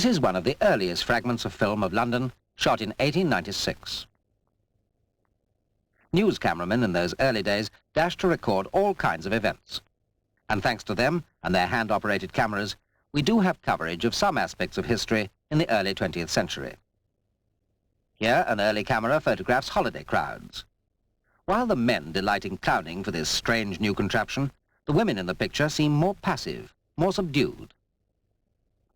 This is one of the earliest fragments of film of London, shot in 1896. News cameramen in those early days dashed to record all kinds of events. And thanks to them and their hand-operated cameras, we do have coverage of some aspects of history in the early 20th century. Here, an early camera photographs holiday crowds. While the men delight in clowning for this strange new contraption, the women in the picture seem more passive, more subdued.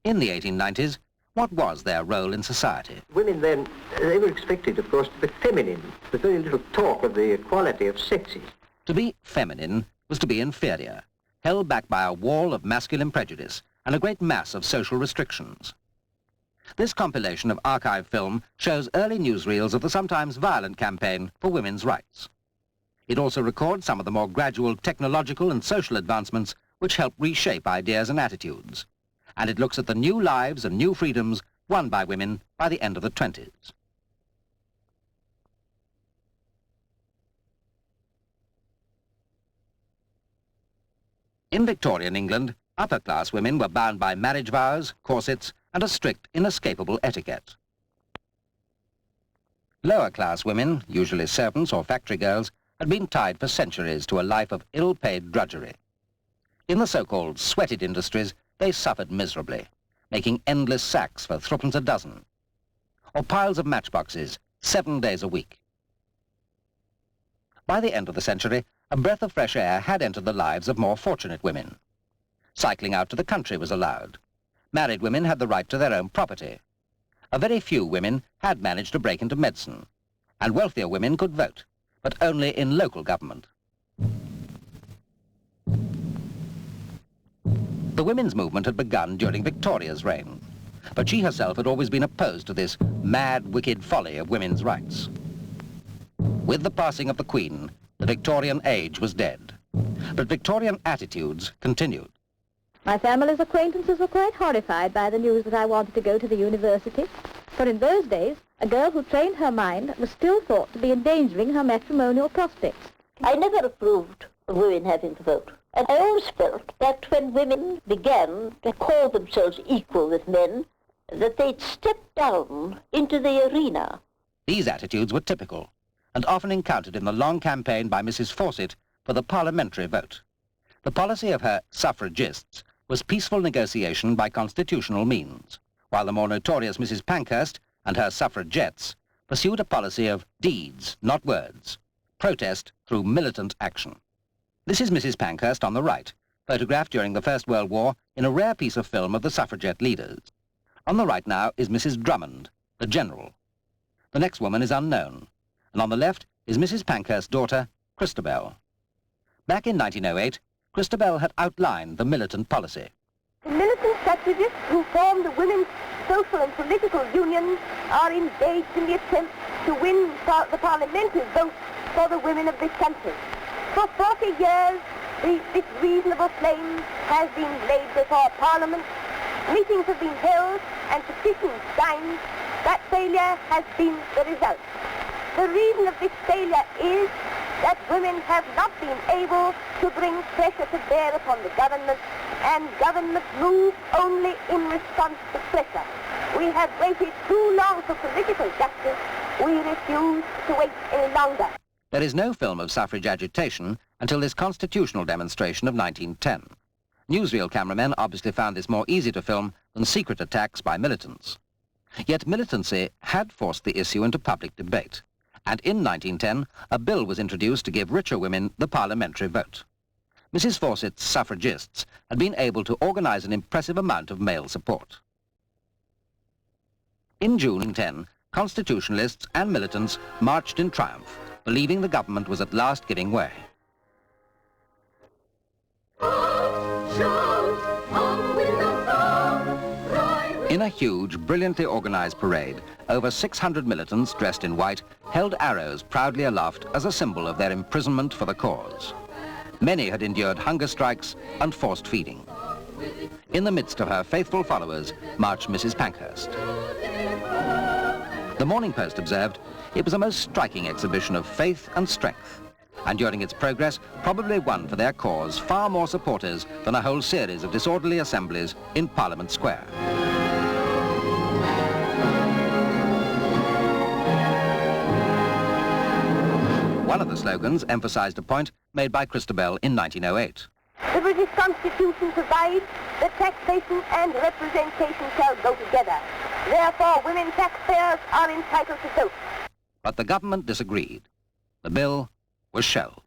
In the 1890s, what was their role in society? Women then, they were expected, of course, to be feminine. There's very little talk of the equality of sexes. To be feminine was to be inferior, held back by a wall of masculine prejudice and a great mass of social restrictions. This compilation of archive film shows early newsreels of the sometimes violent campaign for women's rights. It also records some of the more gradual technological and social advancements which help reshape ideas and attitudes. And it looks at the new lives and new freedoms won by women by the end of the 20s. In Victorian England, upper-class women were bound by marriage vows, corsets, and a strict, inescapable etiquette. Lower-class women, usually servants or factory girls, had been tied for centuries to a life of ill-paid drudgery. In the so-called sweated industries, they suffered miserably, making endless sacks for threepence a dozen, or piles of matchboxes 7 days a week. By the end of the century, a breath of fresh air had entered the lives of more fortunate women. Cycling out to the country was allowed. Married women had the right to their own property. A very few women had managed to break into medicine, and wealthier women could vote, but only in local government. The women's movement had begun during Victoria's reign, but she herself had always been opposed to this mad, wicked folly of women's rights. With the passing of the Queen, the Victorian age was dead, but Victorian attitudes continued. My family's acquaintances were quite horrified by the news that I wanted to go to the university, for in those days, a girl who trained her mind was still thought to be endangering her matrimonial prospects. I never approved of women having to vote. And I always felt that when women began to call themselves equal with men, that they'd step down into the arena. These attitudes were typical, and often encountered in the long campaign by Mrs. Fawcett for the parliamentary vote. The policy of her suffragists was peaceful negotiation by constitutional means, while the more notorious Mrs. Pankhurst and her suffragettes pursued a policy of deeds, not words, protest through militant action. This is Mrs. Pankhurst on the right, photographed during the First World War in a rare piece of film of the suffragette leaders. On the right now is Mrs. Drummond, the general. The next woman is unknown, and on the left is Mrs. Pankhurst's daughter, Christabel. Back in 1908, Christabel had outlined the militant policy. The militant suffragists who form the Women's Social and Political Union are engaged in the attempt to win the parliamentary vote for the women of this country. For 40 years, this reasonable flame has been laid before Parliament. Meetings have been held and petitions signed. That failure has been the result. The reason of this failure is that women have not been able to bring pressure to bear upon the government, and government moves only in response to pressure. We have waited too long for political justice. We refuse to wait any longer. There is no film of suffrage agitation until this constitutional demonstration of 1910. Newsreel cameramen obviously found this more easy to film than secret attacks by militants. Yet militancy had forced the issue into public debate, and in 1910 a bill was introduced to give richer women the parliamentary vote. Mrs. Fawcett's suffragists had been able to organize an impressive amount of male support. In June 1910, constitutionalists and militants marched in triumph, believing the government was at last giving way. In a huge, brilliantly organized parade, over 600 militants dressed in white held arrows proudly aloft as a symbol of their imprisonment for the cause. Many had endured hunger strikes and forced feeding. In the midst of her faithful followers marched Mrs. Pankhurst. The Morning Post observed it was a most striking exhibition of faith and strength, and during its progress probably won for their cause far more supporters than a whole series of disorderly assemblies in Parliament Square. One of the slogans emphasized a point made by Christabel in 1908. The British Constitution provides that taxation and representation shall go together. Therefore, women taxpayers are entitled to vote. But the government disagreed. The bill was shelved.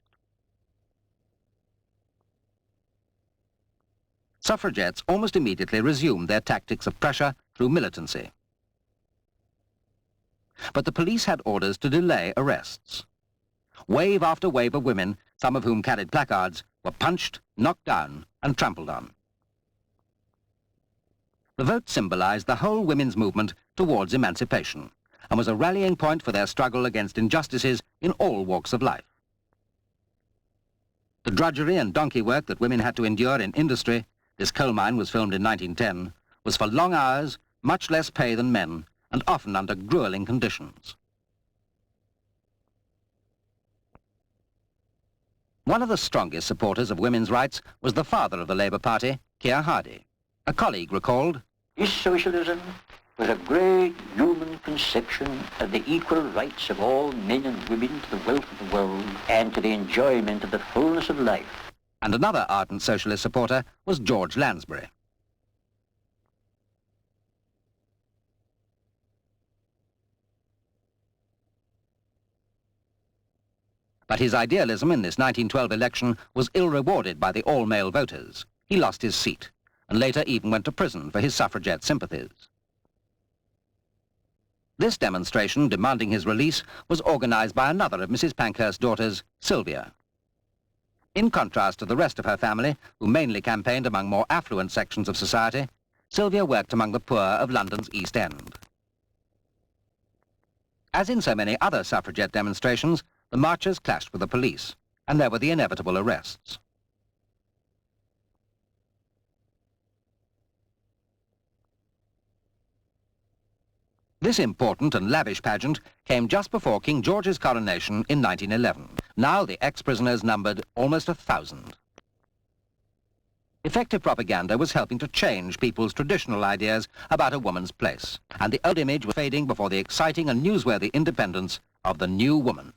Suffragettes almost immediately resumed their tactics of pressure through militancy. But the police had orders to delay arrests. Wave after wave of women, some of whom carried placards, were punched, knocked down, and trampled on. The vote symbolized the whole women's movement towards emancipation and was a rallying point for their struggle against injustices in all walks of life. The drudgery and donkey work that women had to endure in industry, this coal mine was filmed in 1910, was for long hours, much less pay than men, and often under grueling conditions. One of the strongest supporters of women's rights was the father of the Labour Party, Keir Hardie. A colleague recalled, "This socialism was a great human conception of the equal rights of all men and women to the wealth of the world and to the enjoyment of the fullness of life." And another ardent socialist supporter was George Lansbury. But his idealism in this 1912 election was ill-rewarded by the all-male voters. He lost his seat, and later even went to prison for his suffragette sympathies. This demonstration demanding his release was organized by another of Mrs. Pankhurst's daughters, Sylvia. In contrast to the rest of her family, who mainly campaigned among more affluent sections of society, Sylvia worked among the poor of London's East End. As in so many other suffragette demonstrations, the marchers clashed with the police, and there were the inevitable arrests. This important and lavish pageant came just before King George's coronation in 1911. Now the ex-prisoners numbered almost 1,000. Effective propaganda was helping to change people's traditional ideas about a woman's place, and the old image was fading before the exciting and newsworthy independence of the new woman.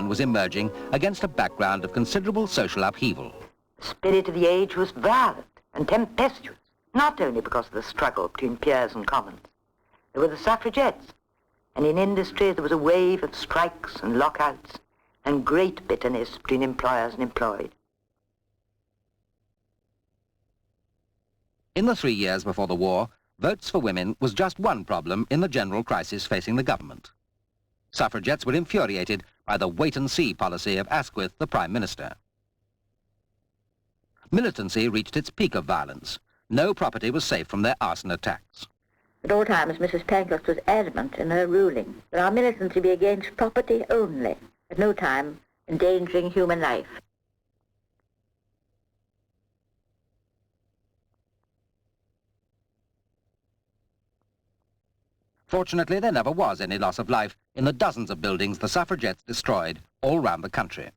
Was emerging against a background of considerable social upheaval. The spirit of the age was violent and tempestuous, not only because of the struggle between peers and commons. There were the suffragettes, and in industry there was a wave of strikes and lockouts and great bitterness between employers and employed. In the 3 years before the war, votes for women was just one problem in the general crisis facing the government. Suffragettes were infuriated by the wait-and-see policy of Asquith, the Prime Minister. Militancy reached its peak of violence. No property was safe from their arson attacks. At all times, Mrs. Pankhurst was adamant in her ruling that our militancy be against property only, at no time endangering human life. Fortunately, there never was any loss of life in the dozens of buildings the suffragettes destroyed all round the country.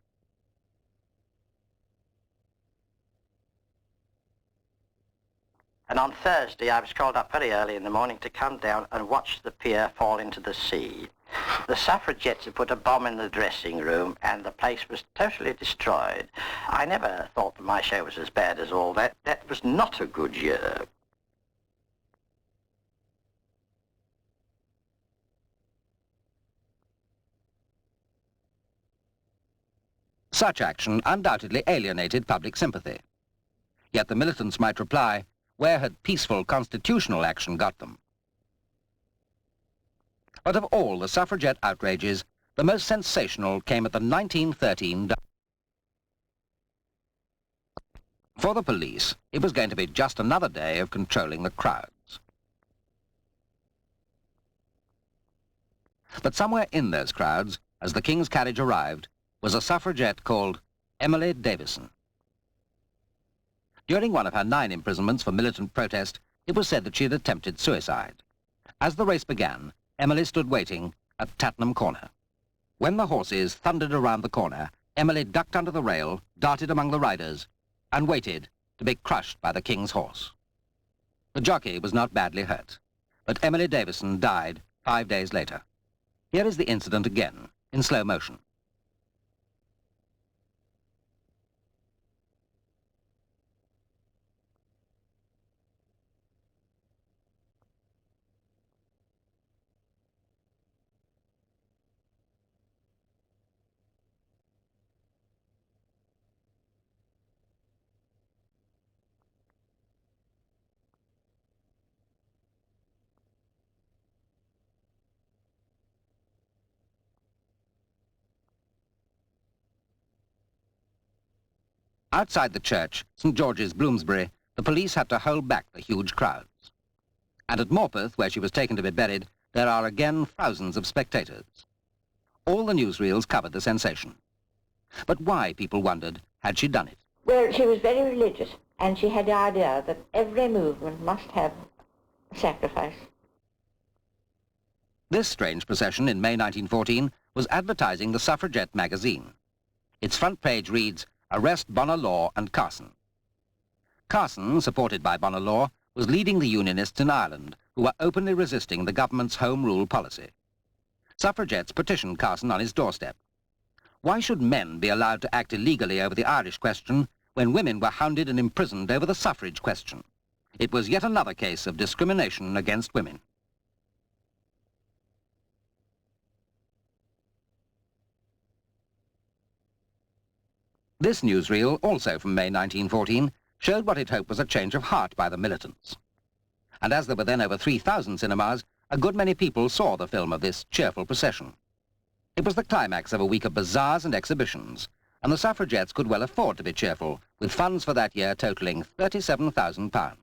And on Thursday, I was called up very early in the morning to come down and watch the pier fall into the sea. The suffragettes had put a bomb in the dressing room and the place was totally destroyed. I never thought that my show was as bad as all that. That was not a good year. Such action undoubtedly alienated public sympathy. Yet the militants might reply, where had peaceful constitutional action got them? But of all the suffragette outrages, The most sensational came at the 1913... For the police, it was going to be just another day of controlling the crowds. But somewhere in those crowds, as the King's carriage arrived, was a suffragette called Emily Davison. During one of her 9 imprisonments for militant protest, it was said that she had attempted suicide. As the race began, Emily stood waiting at Tattenham Corner. When the horses thundered around the corner, Emily ducked under the rail, darted among the riders, and waited to be crushed by the King's horse. The jockey was not badly hurt, but Emily Davison died 5 days later. Here is the incident again, in slow motion. Outside the church, St. George's, Bloomsbury, the police had to hold back the huge crowds. And at Morpeth, where she was taken to be buried, there are again thousands of spectators. All the newsreels covered the sensation. But why, people wondered, had she done it? Well, she was very religious, and she had the idea that every movement must have a sacrifice. This strange procession in May 1914 was advertising the Suffragette magazine. Its front page reads, "Arrest Bonar Law and Carson." Carson, supported by Bonar Law, was leading the Unionists in Ireland, who were openly resisting the government's Home Rule policy. Suffragettes petitioned Carson on his doorstep. Why should men be allowed to act illegally over the Irish question when women were hounded and imprisoned over the suffrage question? It was yet another case of discrimination against women. This newsreel, also from May 1914, showed what it hoped was a change of heart by the militants. And as there were then over 3,000 cinemas, a good many people saw the film of this cheerful procession. It was the climax of a week of bazaars and exhibitions, and the suffragettes could well afford to be cheerful, with funds for that year totalling £37,000.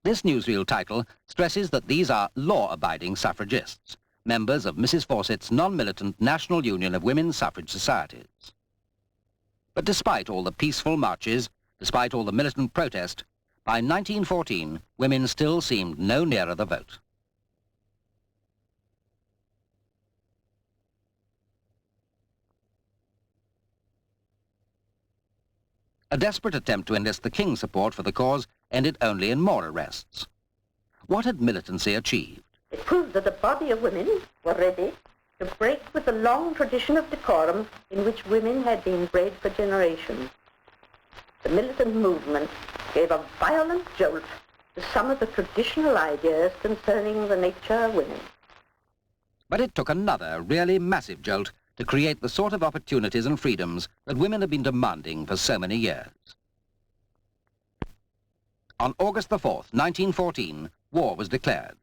This newsreel title stresses that these are law-abiding suffragists, members of Mrs. Fawcett's non-militant National Union of Women's Suffrage Societies. But despite all the peaceful marches, despite all the militant protest, by 1914, women still seemed no nearer the vote. A desperate attempt to enlist the King's support for the cause ended only in more arrests. What had militancy achieved? It proved that a body of women were ready to break with the long tradition of decorum in which women had been bred for generations. The militant movement gave a violent jolt to some of the traditional ideas concerning the nature of women. But it took another really massive jolt to create the sort of opportunities and freedoms that women have been demanding for so many years. On August the 4th, 1914, war was declared.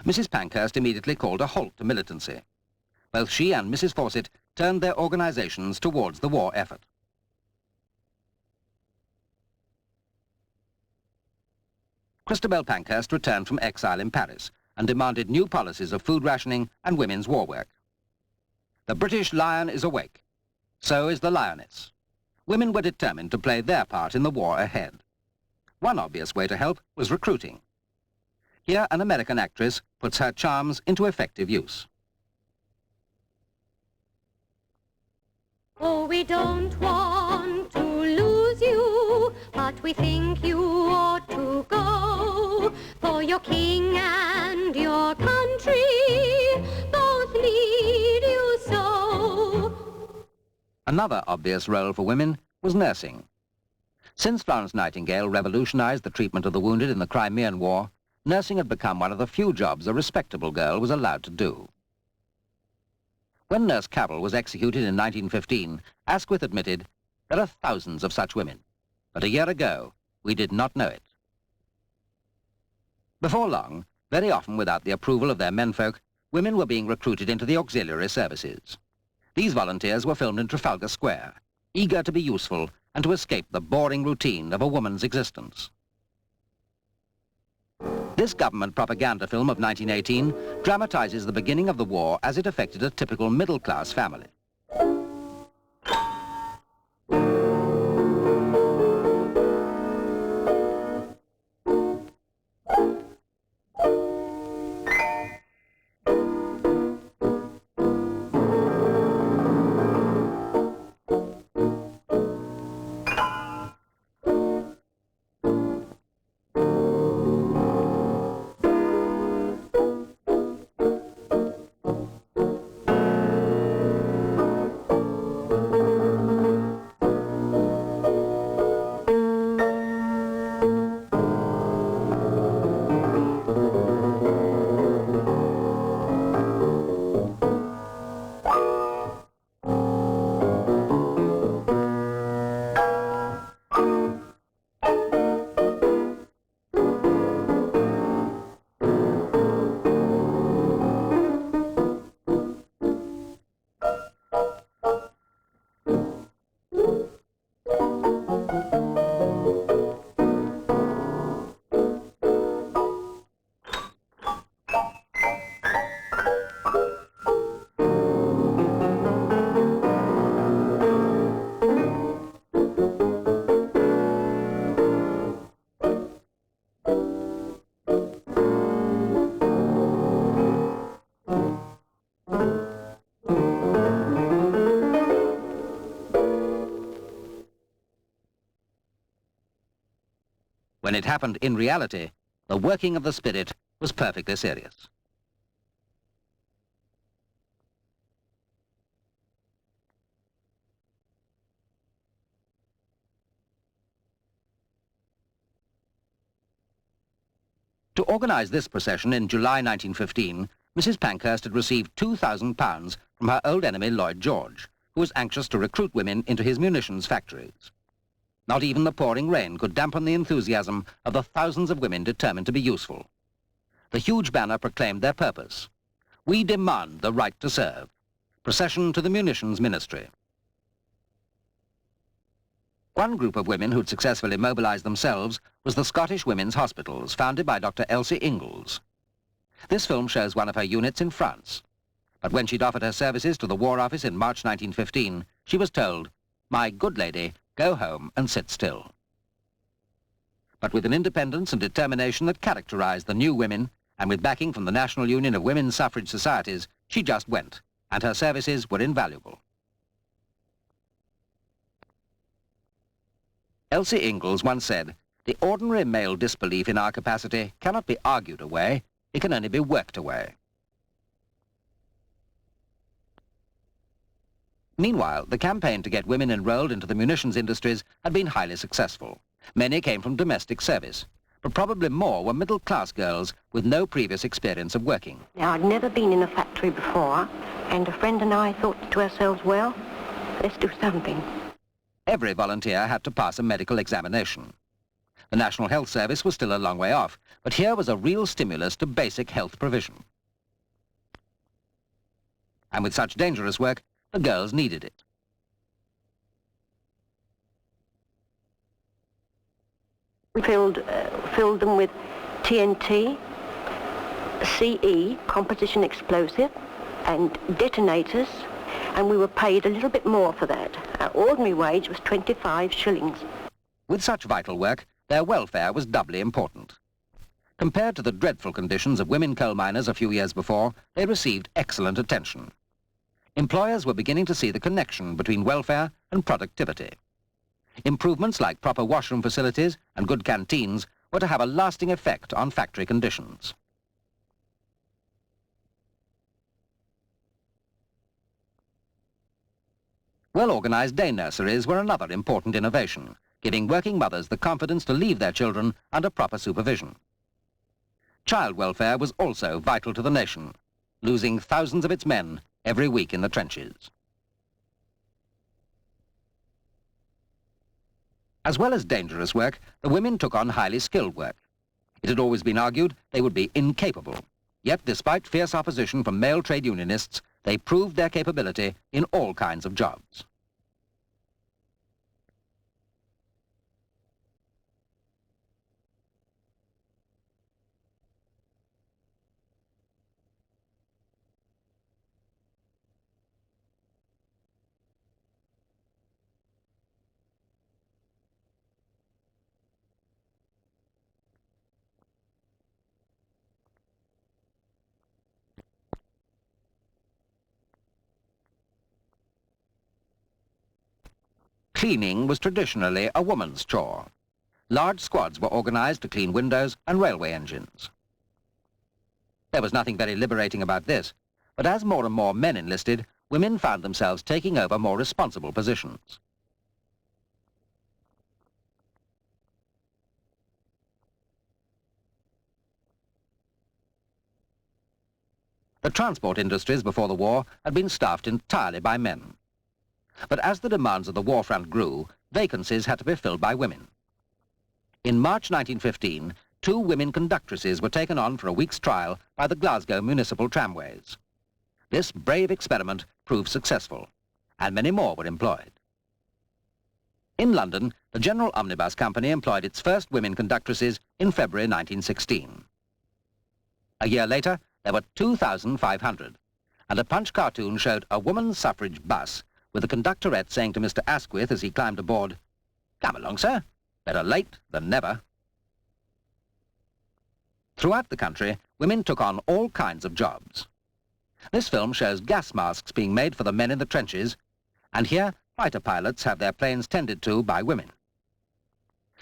Mrs. Pankhurst immediately called a halt to militancy. Both she and Mrs. Fawcett turned their organizations towards the war effort. CHRISTABEL Pankhurst returned from exile in Paris and demanded new policies of food rationing and women's war work. The British lion is awake. So is the lioness. Women were determined to play their part in the war ahead. One obvious way to help was recruiting. Here, an American actress puts her charms into effective use. Oh, we don't want to lose you, but we think you ought to go. For your king and your country both need you so. Another obvious role for women was nursing. Since Florence Nightingale revolutionized the treatment of the wounded in the Crimean War, nursing had become one of the few jobs a respectable girl was allowed to do. When Nurse Cavell was executed in 1915, Asquith admitted, "There are thousands of such women, but a year ago we did not know it." Before long, very often without the approval of their menfolk, women were being recruited into the auxiliary services. These volunteers were filmed in Trafalgar Square, eager to be useful and to escape the boring routine of a woman's existence. This government propaganda film of 1918 dramatizes the beginning of the war as it affected a typical middle-class family. When it happened in reality, the working of the spirit was perfectly serious. To organize this procession in July 1915, Mrs. Pankhurst had received £2,000 from her old enemy Lloyd George, who was anxious to recruit women into his munitions factories. Not even the pouring rain could dampen the enthusiasm of the thousands of women determined to be useful. The huge banner proclaimed their purpose. We demand the right to serve. Procession to the munitions ministry. One group of women who'd successfully mobilized themselves was the Scottish Women's Hospitals, founded by Dr. Elsie Ingalls. This film shows one of her units in France. But when she'd offered her services to the War Office in March 1915, she was told, "My good lady, go home and sit still." But with an independence and determination that characterized the new women, and with backing from the National Union of Women's Suffrage Societies, she just went, and her services were invaluable. Elsie Ingalls once said, "The ordinary male disbelief in our capacity cannot be argued away, it can only be worked away." Meanwhile, the campaign to get women enrolled into the munitions industries had been highly successful. Many came from domestic service, but probably more were middle-class girls with no previous experience of working. Now, I'd never been in a factory before, and a friend and I thought to ourselves, well, let's do something. Every volunteer had to pass a medical examination. The National Health Service was still a long way off, but here was a real stimulus to basic health provision. And with such dangerous work, the girls needed it. We filled them with TNT, CE, composition explosive, and detonators, and we were paid a little bit more for that. Our ordinary wage was 25 shillings. With such vital work, their welfare was doubly important. Compared to the dreadful conditions of women coal miners a few years before, they received excellent attention. Employers were beginning to see the connection between welfare and productivity. Improvements like proper washroom facilities and good canteens were to have a lasting effect on factory conditions. Well-organized day nurseries were another important innovation, giving working mothers the confidence to leave their children under proper supervision. Child welfare was also vital to the nation, losing thousands of its men every week in the trenches. As well as dangerous work, the women took on highly skilled work. It had always been argued they would be incapable. Yet, despite fierce opposition from male trade unionists, they proved their capability in all kinds of jobs. Cleaning was traditionally a woman's chore. Large squads were organized to clean windows and railway engines. There was nothing very liberating about this, but as more and more men enlisted, women found themselves taking over more responsible positions. The transport industries before the war had been staffed entirely by men. But as the demands of the war front grew, vacancies had to be filled by women. In March 1915, 2 women conductresses were taken on for a week's trial by the Glasgow Municipal Tramways. This brave experiment proved successful, and many more were employed. In London, the General Omnibus Company employed its first women conductresses in February 1916. A year later, there were 2,500, and a Punch cartoon showed a woman's suffrage bus with the conductorette saying to Mr. Asquith as he climbed aboard, "Come along, sir. Better late than never." Throughout the country, women took on all kinds of jobs. This film shows gas masks being made for the men in the trenches, and here fighter pilots have their planes tended to by women.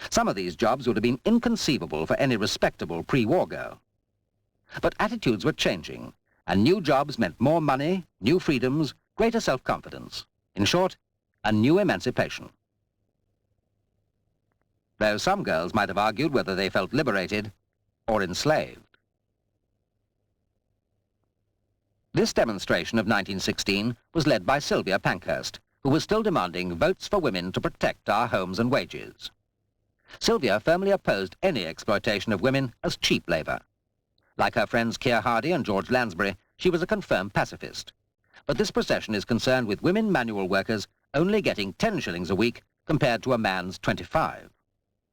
Some of these jobs would have been inconceivable for any respectable pre-war girl. But attitudes were changing, and new jobs meant more money, new freedoms, greater self-confidence. In short, a new emancipation. Though some girls might have argued whether they felt liberated or enslaved. This demonstration of 1916 was led by Sylvia Pankhurst, who was still demanding votes for women to protect our homes and wages. Sylvia firmly opposed any exploitation of women as cheap labour. Like her friends Keir Hardie and George Lansbury, she was a confirmed pacifist. But this procession is concerned with women manual workers only getting 10 shillings a week compared to a man's 25.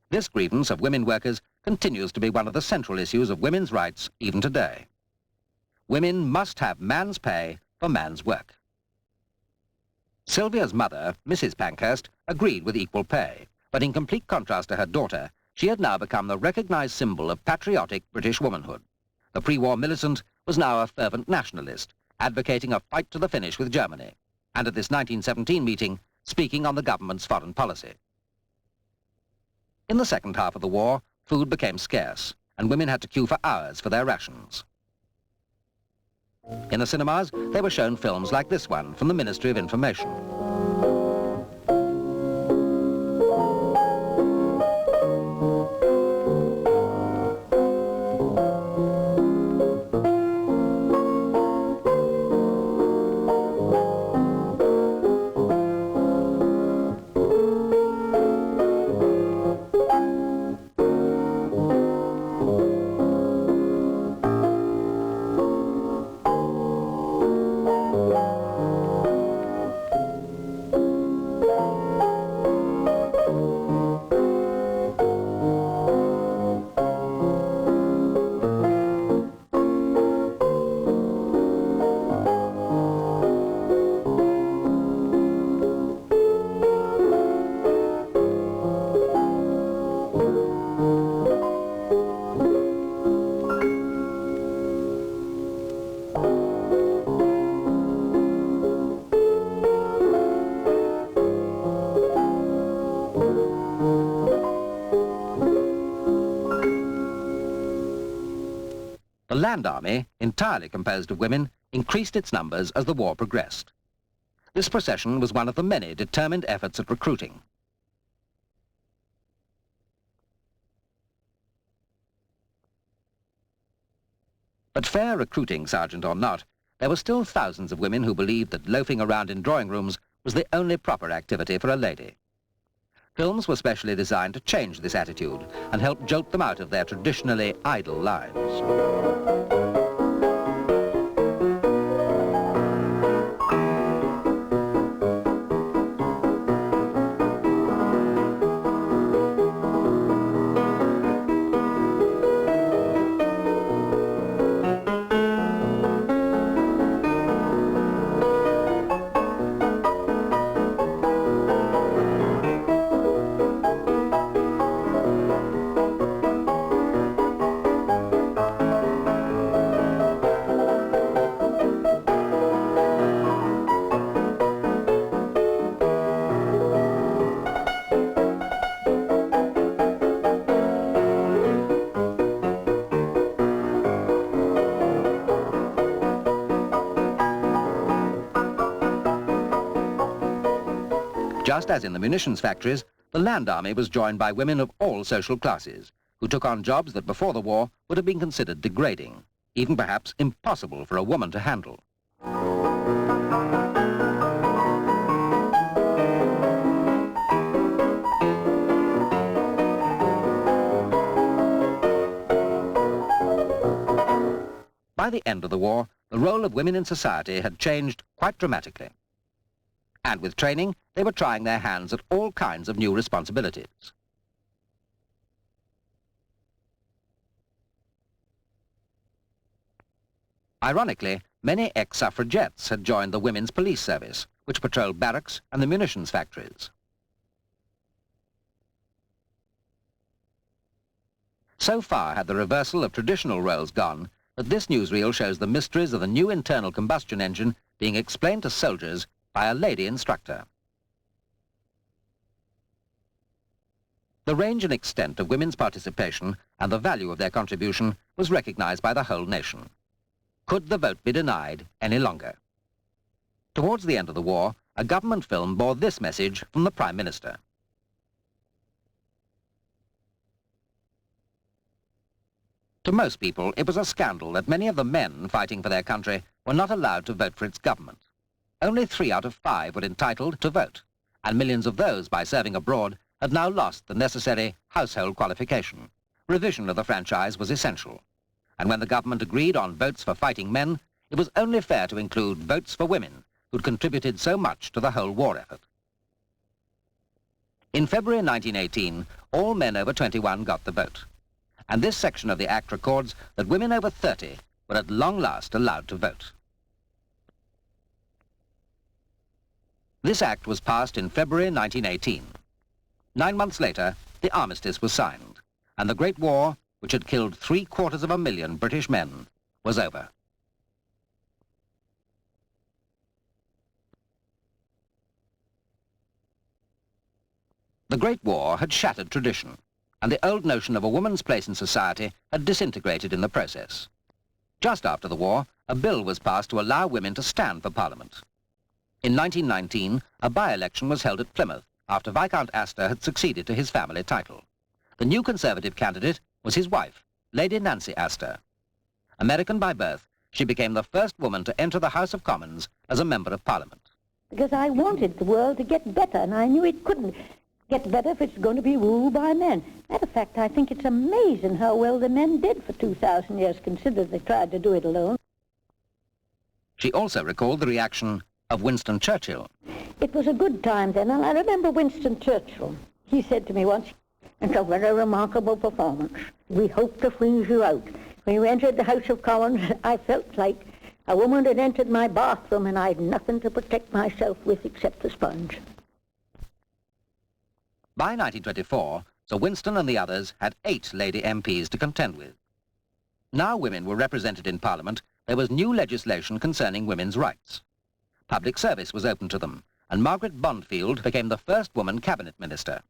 This grievance of women workers continues to be one of the central issues of women's rights even today. Women must have man's pay for man's work. Sylvia's mother, Mrs. Pankhurst, agreed with equal pay, but in complete contrast to her daughter, she had now become the recognized symbol of patriotic British womanhood. The pre-war militant was now a fervent nationalist, advocating a fight to the finish with Germany, and at this 1917 meeting, speaking on the government's foreign policy. In the second half of the war, food became scarce, and women had to queue for hours for their rations. In the cinemas, they were shown films like this one from the Ministry of Information. The Land Army, entirely composed of women, increased its numbers as the war progressed. This procession was one of the many determined efforts at recruiting. But fair recruiting, sergeant or not, there were still thousands of women who believed that loafing around in drawing rooms was the only proper activity for a lady. Films were specially designed to change this attitude and help jolt them out of their traditionally idle lives. Just as in the munitions factories, the land army was joined by women of all social classes, who took on jobs that before the war would have been considered degrading, even perhaps impossible for a woman to handle. By the end of the war, the role of women in society had changed quite dramatically. And with training, they were trying their hands at all kinds of new responsibilities. Ironically, many ex-suffragettes had joined the women's police service, which patrolled barracks and the munitions factories. So far had the reversal of traditional roles gone that this newsreel shows the mysteries of the new internal combustion engine being explained to soldiers by a lady instructor. The range and extent of women's participation and the value of their contribution was recognized by the whole nation. Could the vote be denied any longer? Towards the end of the war, a government film bore this message from the Prime Minister. To most people, it was a scandal that many of the men fighting for their country were not allowed to vote for its government. Only 3 out of 5 were entitled to vote, and millions of those, by serving abroad, had now lost the necessary household qualification. Revision of the franchise was essential, and when the government agreed on votes for fighting men, it was only fair to include votes for women, who'd contributed so much to the whole war effort. In February 1918, all men over 21 got the vote, and this section of the Act records that women over 30 were at long last allowed to vote. This act was passed in February 1918. 9 months later, the armistice was signed, and the Great War, which had killed 750,000 British men, was over. The Great War had shattered tradition, and the old notion of a woman's place in society had disintegrated in the process. Just after the war, a bill was passed to allow women to stand for Parliament. In 1919, a by-election was held at Plymouth after Viscount Astor had succeeded to his family title. The new Conservative candidate was his wife, Lady Nancy Astor. American by birth, she became the first woman to enter the House of Commons as a member of Parliament. Because I wanted the world to get better, and I knew it couldn't get better if it's going to be ruled by men. Matter of fact, I think it's amazing how well the men did for 2,000 years, considering they tried to do it alone. She also recalled the reaction of Winston Churchill. It was a good time then, and I remember Winston Churchill. He said to me once, "It's a very remarkable performance. We hope to freeze you out." When you entered the House of Commons, I felt like a woman had entered my bathroom and I had nothing to protect myself with except the sponge. By 1924, Sir Winston and the others had 8 lady MPs to contend with. Now women were represented in Parliament, there was new legislation concerning women's rights. Public service was open to them, and Margaret Bondfield became the first woman cabinet minister.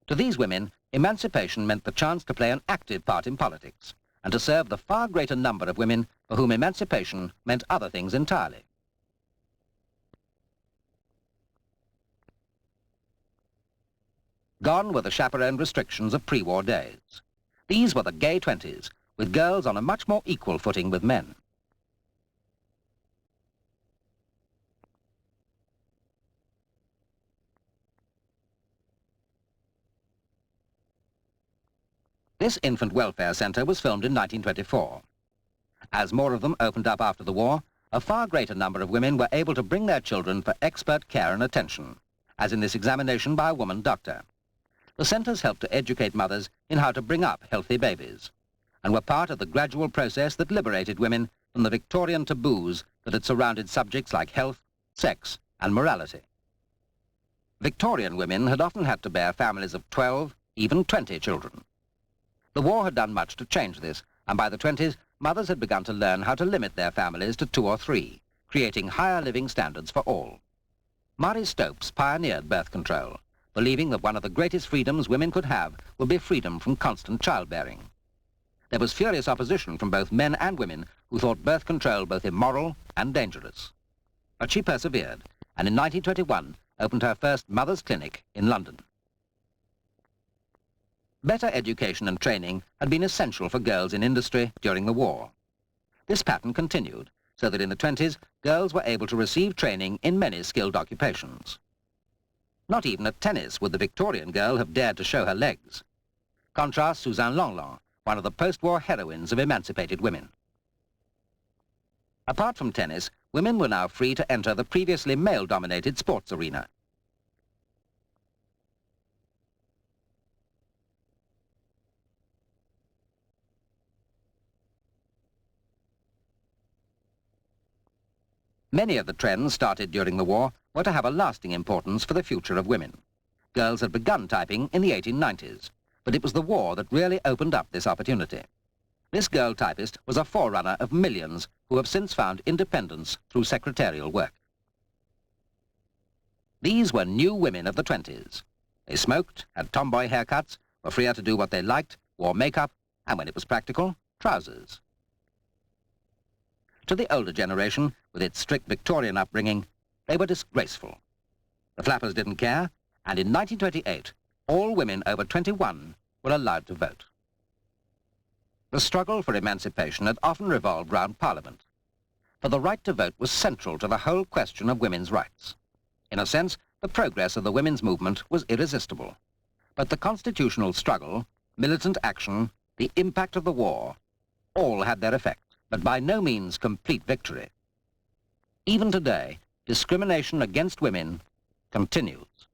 To these women, emancipation meant the chance to play an active part in politics, and to serve the far greater number of women for whom emancipation meant other things entirely. Gone were the chaperoned restrictions of pre-war days. These were the gay 20s, with girls on a much more equal footing with men. This infant welfare centre was filmed in 1924. As more of them opened up after the war, a far greater number of women were able to bring their children for expert care and attention, as in this examination by a woman doctor. The centres helped to educate mothers in how to bring up healthy babies, and were part of the gradual process that liberated women from the Victorian taboos that had surrounded subjects like health, sex, and morality. Victorian women had often had to bear families of 12, even 20 children. The war had done much to change this, and by the 20s, mothers had begun to learn how to limit their families to 2 or 3, creating higher living standards for all. Marie Stopes pioneered birth control, believing that one of the greatest freedoms women could have would be freedom from constant childbearing. There was furious opposition from both men and women who thought birth control both immoral and dangerous. But she persevered, and in 1921 opened her first Mothers' Clinic in London. Better education and training had been essential for girls in industry during the war. This pattern continued, so that in the 20s, girls were able to receive training in many skilled occupations. Not even at tennis would the Victorian girl have dared to show her legs. Contrast Suzanne Lenglen, one of the post-war heroines of emancipated women. Apart from tennis, women were now free to enter the previously male-dominated sports arena. Many of the trends started during the war were to have a lasting importance for the future of women. Girls had begun typing in the 1890s, but it was the war that really opened up this opportunity. This girl typist was a forerunner of millions who have since found independence through secretarial work. These were new women of the 20s. They smoked, had tomboy haircuts, were freer to do what they liked, wore makeup, and when it was practical, trousers. To the older generation, with its strict Victorian upbringing, they were disgraceful. The flappers didn't care, and in 1928, all women over 21 were allowed to vote. The struggle for emancipation had often revolved round Parliament, for the right to vote was central to the whole question of women's rights. In a sense, the progress of the women's movement was irresistible. But the constitutional struggle, militant action, the impact of the war, all had their effect, but by no means complete victory. Even today, discrimination against women continues.